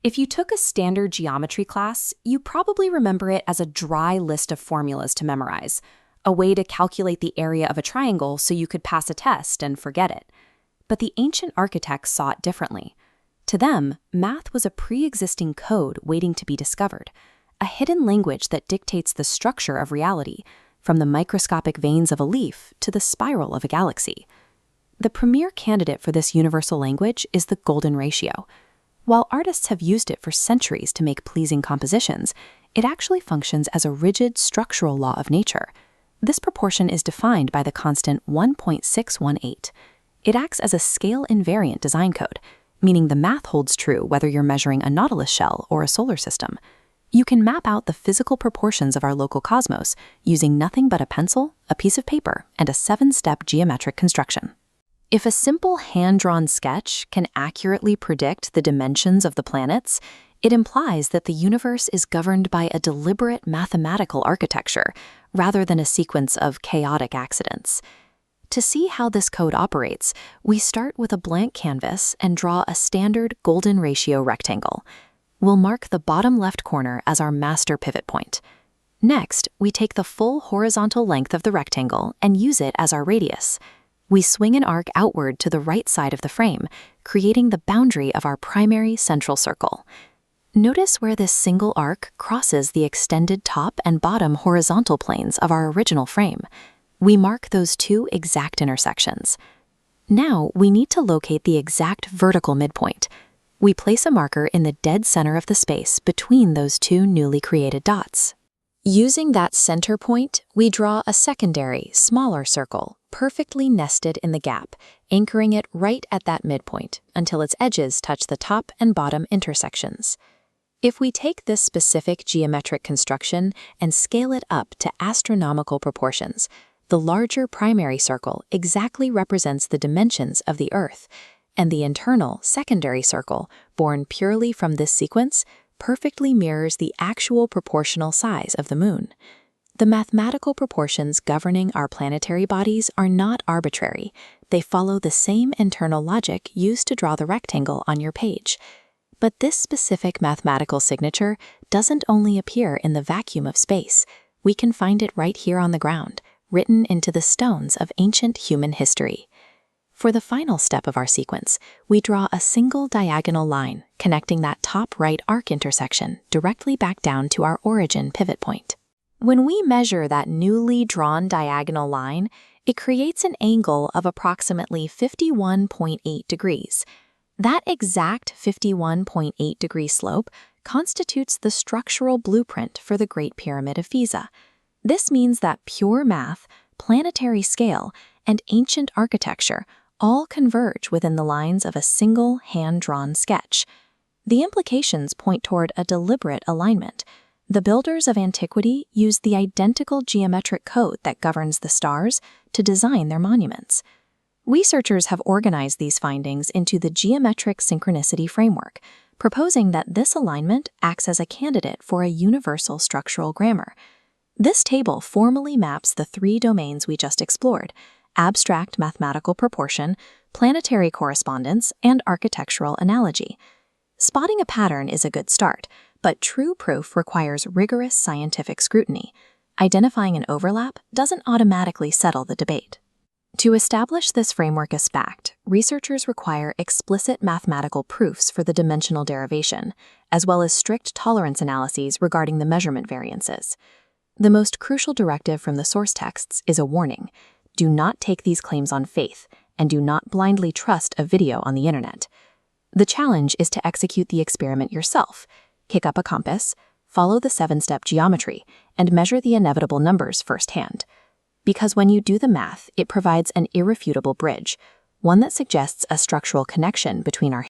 If you took a standard geometry class, you probably remember it as a dry list of formulas to memorize, a way to calculate the area of a triangle so you could pass a test and forget it. But the ancient architects saw it differently. To them, math was a pre-existing code waiting to be discovered, a hidden language that dictates the structure of reality, from the microscopic veins of a leaf to the spiral of a galaxy. The premier candidate for this universal language is the golden ratio. While artists have used it for centuries to make pleasing compositions, it actually functions as a rigid structural law of nature. This proportion is defined by the constant 1.618. It acts as a scale-invariant design code, meaning the math holds true whether you're measuring a Nautilus shell or a solar system. You can map out the physical proportions of our local cosmos using nothing but a pencil, a piece of paper, and a 7-step geometric construction. If a simple hand-drawn sketch can accurately predict the dimensions of the planets, it implies that the universe is governed by a deliberate mathematical architecture rather than a sequence of chaotic accidents. To see how this code operates, we start with a blank canvas and draw a standard golden ratio rectangle. We'll mark the bottom left corner as our master pivot point. Next, we take the full horizontal length of the rectangle and use it as our radius. We swing an arc outward to the right side of the frame, creating the boundary of our primary central circle. Notice where this single arc crosses the extended top and bottom horizontal planes of our original frame. We mark those two exact intersections. Now we need to locate the exact vertical midpoint. We place a marker in the dead center of the space between those two newly created dots. Using that center point, we draw a secondary, smaller circle, perfectly nested in the gap, anchoring it right at that midpoint until its edges touch the top and bottom intersections. If we take this specific geometric construction and scale it up to astronomical proportions, the larger primary circle exactly represents the dimensions of the Earth, and the internal secondary circle, born purely from this sequence, perfectly mirrors the actual proportional size of the Moon. The mathematical proportions governing our planetary bodies are not arbitrary. They follow the same internal logic used to draw the rectangle on your page. But this specific mathematical signature doesn't only appear in the vacuum of space. We can find it right here on the ground, written into the stones of ancient human history. For the final step of our sequence, we draw a single diagonal line connecting that top right arc intersection directly back down to our origin pivot point. When we measure that newly drawn diagonal line, it creates an angle of approximately 51.8 degrees. That exact 51.8 degree slope constitutes the structural blueprint for the Great Pyramid of Giza. This means that pure math, planetary scale, and ancient architecture all converge within the lines of a single hand-drawn sketch. The implications point toward a deliberate alignment. The builders of antiquity used the identical geometric code that governs the stars to design their monuments. Researchers have organized these findings into the Geometric Synchronicity Framework, proposing that this alignment acts as a candidate for a universal structural grammar. This table formally maps the three domains we just explored: abstract mathematical proportion, planetary correspondence, and architectural analogy. Spotting a pattern is a good start, but true proof requires rigorous scientific scrutiny. Identifying an overlap doesn't automatically settle the debate. To establish this framework as fact, researchers require explicit mathematical proofs for the dimensional derivation, as well as strict tolerance analyses regarding the measurement variances. The most crucial directive from the source texts is a warning: do not take these claims on faith, and do not blindly trust a video on the internet. The challenge is to execute the experiment yourself. Pick up a compass, follow the 7-step geometry, and measure the inevitable numbers firsthand. Because when you do the math, it provides an irrefutable bridge, one that suggests a structural connection between our